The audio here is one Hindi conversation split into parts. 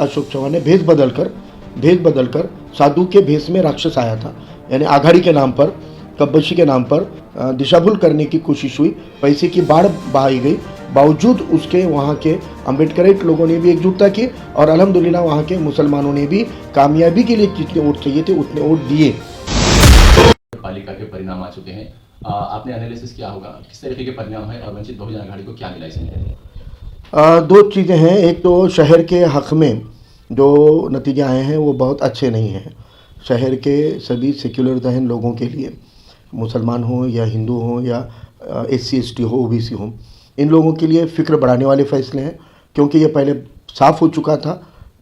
अशोक चव्हाण ने भेष बदलकर साधु के भेष में राक्षस आया था। यानी आघाड़ी के नाम पर, कब्बशी के नाम पर दिशाभूल करने की कोशिश हुई, पैसे की बाढ़ बहाई गई। बावजूद उसके वहाँ के अम्बेडकराइट लोगों ने भी एकजुटता की और अल्हम्दुलिल्लाह वहाँ के मुसलमानों ने भी कामयाबी के लिए जितने वोट चाहिए थे उतने वोट दिए। पालिका के परिणाम आ चुके हैं, आपने एनालिसिस किया होगा, किस तरीके के परिणाम है और वंचित बहुजन आघाड़ी को क्या मिला इसमें? दो चीज़ें हैं। एक तो शहर के हक में जो नतीजे आए हैं वो बहुत अच्छे नहीं हैं। शहर के सभी सेक्युलर जहन लोगों के लिए, मुसलमान हो या हिंदू हो या SC ST हो, OBC हो, इन लोगों के लिए फ़िक्र बढ़ाने वाले फैसले हैं। क्योंकि ये पहले साफ हो चुका था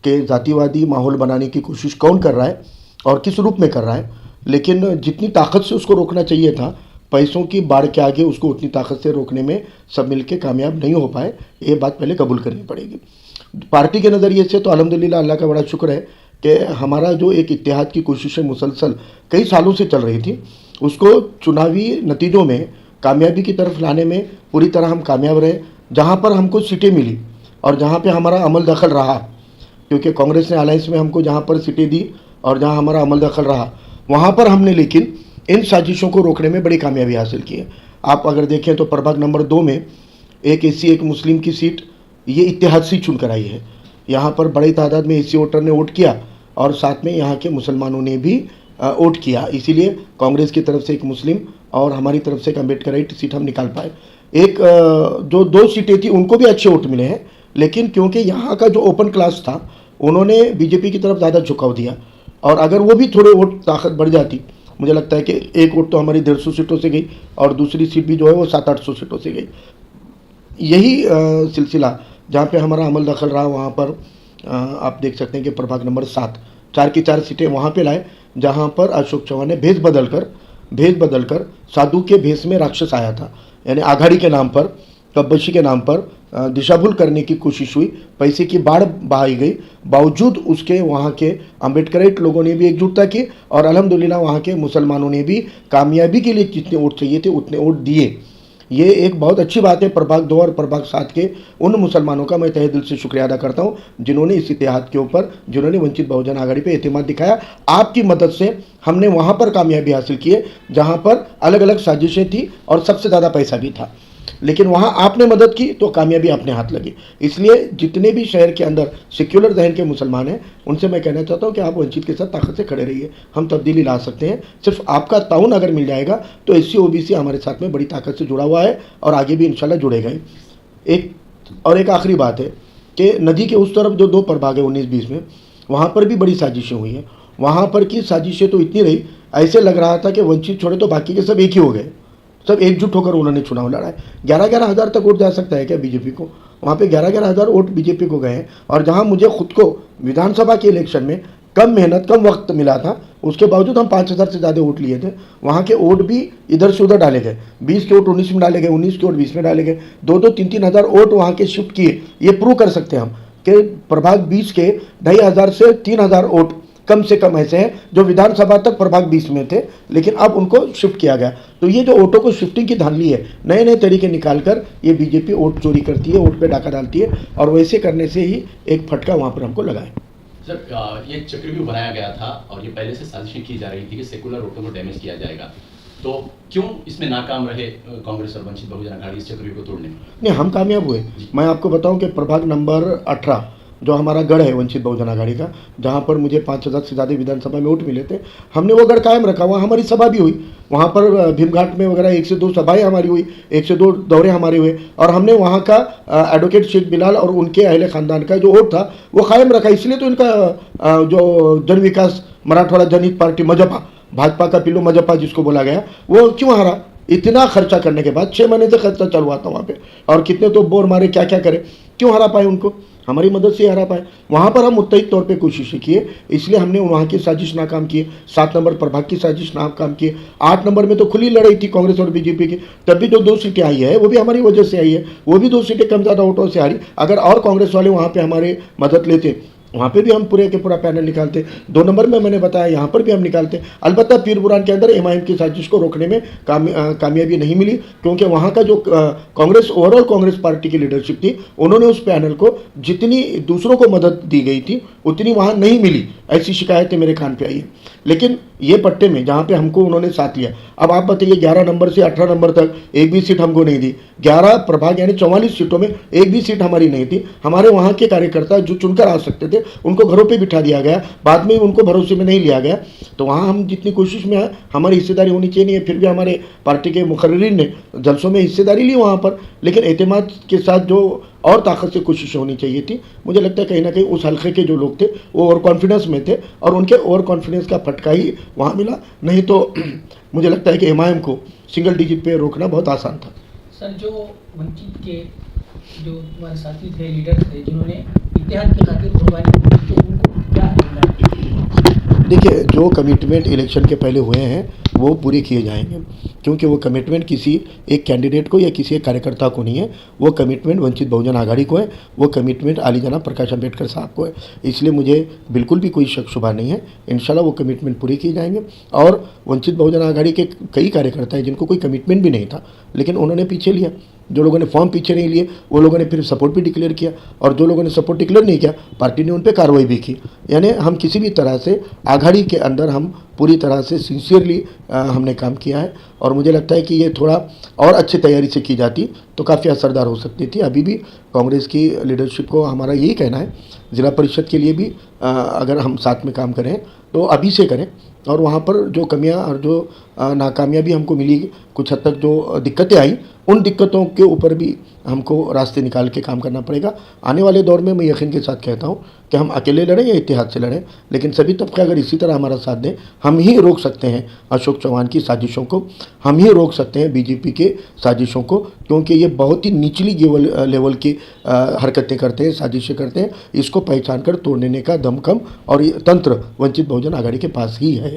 कि जातिवादी माहौल बनाने की कोशिश कौन कर रहा है और किस रूप में कर रहा है, लेकिन जितनी ताकत से उसको रोकना चाहिए था, पैसों की बाढ़ के आगे उसको उतनी ताकत से रोकने में सब मिलके कामयाब नहीं हो पाए। ये बात पहले कबूल करनी पड़ेगी। पार्टी के नज़रिए से तो अल्हम्दुलिल्लाह अल्लाह का बड़ा शुक्र है कि हमारा जो एक इत्तेहाद की कोशिशें मुसलसल कई सालों से चल रही थी, उसको चुनावी नतीजों में कामयाबी की तरफ लाने में पूरी तरह हम कामयाब रहे। जहाँ पर हमको सीटें मिली और जहाँ पे हमारा अमल दखल रहा, क्योंकि कांग्रेस ने अलायंस में हमको जहाँ पर सीटें दी और जहाँ हमारा अमल दखल रहा, वहाँ पर हमने लेकिन इन साजिशों को रोकने में बड़ी कामयाबी हासिल की है। आप अगर देखें तो प्रभाग नंबर 2 में एक SC एक मुस्लिम की सीट ये इत्तेहाद से चुन कर आई है। यहाँ पर बड़ी तादाद में SC वोटर ने वोट किया और साथ में यहाँ के मुसलमानों ने भी वोट किया। इसीलिए कांग्रेस की तरफ से एक मुस्लिम और हमारी तरफ से एक अम्बेडकराइट सीट हम निकाल पाए। एक जो 2 सीटें थी उनको भी अच्छे वोट मिले हैं, लेकिन क्योंकि यहाँ का जो ओपन क्लास था उन्होंने BJP की तरफ ज़्यादा झुकाव दिया और अगर वो भी थोड़े वोट ताकत बढ़ जाती, मुझे लगता है कि एक वोट तो हमारी 150 सीटों से गई और दूसरी सीट भी जो है वो 700-800 सीटों से गई। यही सिलसिला जहाँ पे हमारा अमल दखल रहा, वहाँ पर आप देख सकते हैं कि प्रभाग नंबर 7 4 की 4 सीटें वहाँ पे लाए, जहाँ पर अशोक चव्हाण ने भेष बदलकर साधु के भेष में राक्षस आया था। यानी आघाड़ी के नाम पर, कब्बशी के नाम पर दिशाभूल करने की कोशिश हुई, पैसे की बाढ़ बहाई गई। बावजूद उसके वहाँ के अम्बेडकराइट लोगों ने भी एकजुटता की और अल्हम्दुलिल्लाह वहाँ के मुसलमानों ने भी कामयाबी के लिए जितने वोट चाहिए थे उतने वोट दिए। ये एक बहुत अच्छी बात है। प्रभाग 2 और प्रभाग 7 के उन मुसलमानों का मैं तहे दिल से शुक्रिया अदा करता हूँ जिन्होंने इस इत्तेहाद के ऊपर, जिन्होंने वंचित बहुजन आघाड़ी पे एतमाद दिखाया। आपकी मदद से हमने वहाँ पर कामयाबी हासिल की है जहाँ पर अलग अलग साजिशें थी और सबसे ज़्यादा पैसा भी था, लेकिन वहाँ आपने मदद की तो कामयाबी अपने हाथ लगी। इसलिए जितने भी शहर के अंदर सेक्युलर जहन के मुसलमान हैं उनसे मैं कहना चाहता हूँ कि आप वंचित के साथ ताकत से खड़े रहिए। हम तब्दीली ला सकते हैं, सिर्फ आपका ताउन अगर मिल जाएगा तो SC OBC हमारे साथ में बड़ी ताकत से जुड़ा हुआ है और आगे भी इंशाल्लाह जुड़ेगा ही। एक आखिरी बात है कि नदी के उस तरफ जो 2 प्रभाग है 19-20 में, वहाँ पर भी बड़ी साजिशें हुई हैं। वहाँ पर की साजिशें तो इतनी रही, ऐसे लग रहा था कि वंचित छोड़े तो बाकी के सब एक ही हो गए, सब एकजुट होकर उन्होंने चुनाव लड़ा है। 11-11 हज़ार तक वोट जा सकता है क्या BJP को? वहाँ पे 11-11 हज़ार वोट BJP को गए हैं। और जहाँ मुझे खुद को विधानसभा के इलेक्शन में कम मेहनत कम वक्त मिला था, उसके बावजूद हम 5,000 से ज़्यादा वोट लिए थे। वहाँ के वोट भी इधर से उधर डाले गए, 20 के वोट 19 में डाले गए, 19 के वोट 20 में डाले गए, 2-3 हज़ार वोट वहाँ के शिफ्ट किए। ये प्रूव कर सकते हैं हम कि प्रभाग 20 के 2,500 से 3,000 वोट कम से कम ऐसे हैं जो विधानसभा तक प्रभाग 20 में थे, लेकिन अब उनको शिफ्ट किया गया। तो ये जो वोटों को शिफ्टिंग की धांधली है, नए नए तरीके निकालकर ये BJP वोट चोरी करती है, वोट पे डाका डालती है और वैसे करने से ही एक फटका वहाँ पर हमको लगा है। सर, ये चक्रव्यूह बनाया गया था और ये पहले से साजिशें की जा रही थी कि सेकुलर वोटों को डैमेज किया जाएगा, तो क्यों इसमें नाकाम रहे कांग्रेस और वंचित बहुजन आघाड़ी इस चक्रव्यूह को तोड़ने में? नहीं, हम कामयाब हुए। मैं आपको बताऊं कि प्रभाग नंबर 18 जो हमारा गढ़ है वंचित बहुजन आघाड़ी का, जहाँ पर मुझे 5,000 से ज़्यादा विधानसभा में वोट मिले थे, हमने वो गढ़ कायम रखा। वहाँ हमारी सभा भी हुई, वहाँ पर भीमघाट में वगैरह 1 से 2 सभाएँ हमारी हुई, 1 से 2 दौरे हमारे हुए और हमने वहाँ का एडवोकेट शेख बिलाल और उनके अहले ख़ानदान का जो वोट था वो कायम रखा। इसलिए तो इनका जो जन विकास मराठवाड़ा जनहित पार्टी मजपा, भाजपा का पिल्लू मजपा जिसको बोला गया, वो क्यों हारा? इतना खर्चा करने के बाद 6 महीने से खर्चा चालू था वहाँ पे और कितने तो बोर मारे, क्या क्या करे, क्यों हरा पाए उनको? हमारी मदद से हरा पाए। वहाँ पर हम मुत्तहिद तौर पे कोशिशें किए, इसलिए हमने वहाँ की साजिश नाकाम की। 7 नंबर प्रभाग की साजिश नाकाम की। 8 नंबर में तो खुली लड़ाई थी कांग्रेस और BJP की, तब भी जो 2 सीटें आई है वो भी हमारी वजह से आई है, वो भी 2 सीटें कम ज़्यादा वोटों से हारी। अगर और कांग्रेस वाले वहाँ पर हमारे मदद लेते वहाँ पे भी हम पूरे के पूरा पैनल निकालते। 2 नंबर में मैंने बताया यहाँ पर भी हम निकालते। अलबत्ता पीर बुरान के अंदर एमआईएम की साजिश को रोकने में कामयाबी नहीं मिली, क्योंकि वहाँ का जो कांग्रेस ओवरऑल कांग्रेस पार्टी की लीडरशिप थी, उन्होंने उस पैनल को जितनी दूसरों को मदद दी गई थी उतनी वहाँ नहीं मिली। ऐसी शिकायतें मेरे कान पे आई है। लेकिन ये पट्टे में जहाँ पे हमको उन्होंने साथ लिया, अब आप बताइए 11 नंबर से 18 नंबर तक एक भी सीट हमको नहीं दी। 11 प्रभाग यानी 44 सीटों में एक भी सीट हमारी नहीं थी। हमारे वहाँ के कार्यकर्ता जो चुनकर आ सकते थे उनको घरों पे बिठा दिया गया, बाद में उनको भरोसे में नहीं लिया गया। तो वहाँ हम जितनी कोशिश में हैं, हमारी हिस्सेदारी होनी चाहिए नहीं है, फिर भी हमारे पार्टी के मुखर्रीन ने जलसों में हिस्सेदारी ली वहाँ पर, लेकिन एतमाद के साथ जो और ताकत से कोशिश होनी चाहिए थी। मुझे लगता है कहीं ना कहीं उस हल्के के जो लोग थे वो ओवर कॉन्फिडेंस में थे और उनके ओवर कॉन्फिडेंस का फटका ही वहाँ मिला। नहीं तो मुझे लगता है कि एमआईएम को सिंगल डिजिट पे रोकना बहुत आसान था। सर, जो वंचित के जो तुम्हारे साथी थे, लीडर थे, जिन्होंने इत्तेहाद की खातिर कुर्बानी दी, तो उनको क्या करना है? देखिए, जो कमिटमेंट इलेक्शन के पहले हुए हैं वो पूरे किए जाएंगे, क्योंकि वो कमिटमेंट किसी एक कैंडिडेट को या किसी एक कार्यकर्ता को नहीं है। वो कमिटमेंट वंचित बहुजन आघाड़ी को है, वो कमिटमेंट आली जनाब प्रकाश अम्बेडकर साहब को है। इसलिए मुझे बिल्कुल भी कोई शक शुबा नहीं है, इंशाल्लाह वो कमिटमेंट पूरे किए जाएंगे। और वंचित बहुजन आघाड़ी के कई कार्यकर्ता हैं जिनको कोई कमिटमेंट भी नहीं था, लेकिन उन्होंने पीछे लिया। जो लोगों ने फॉर्म पीछे नहीं लिए वो लोगों ने फिर सपोर्ट भी डिक्लेयर किया, और जो लोगों ने सपोर्ट डिक्लेयर नहीं किया पार्टी ने उन पर कार्रवाई भी की। यानी हम किसी भी तरह से आघाड़ी के अंदर हम पूरी तरह से सिंसियरली हमने काम किया है, और मुझे लगता है कि ये थोड़ा और अच्छी तैयारी से की जाती तो काफ़ी असरदार हो सकती थी। अभी भी कांग्रेस की लीडरशिप को हमारा यही कहना है, ज़िला परिषद के लिए भी अगर हम साथ में काम करें तो अभी से करें, और वहाँ पर जो कमियां और जो नाकामयाबी हमको मिली, कुछ हद तक जो दिक्कतें आई, उन दिक्कतों के ऊपर भी हमको रास्ते निकाल के काम करना पड़ेगा। आने वाले दौर में मैं यकीन के साथ कहता हूँ कि हम अकेले लड़ें या इत्तेहाद से लड़ें, लेकिन सभी तबके अगर इसी तरह हमारा साथ दें, हम ही रोक सकते हैं अशोक चौहान की साजिशों को, हम ही रोक सकते हैं बीजेपी के साजिशों को, क्योंकि ये बहुत ही निचली लेवल की हरकतें करते हैं, साजिशें करते हैं। इसको पहचान कर तोड़ने का दमखम और ये तंत्र वंचित बहुजन आघाड़ी के पास ही है।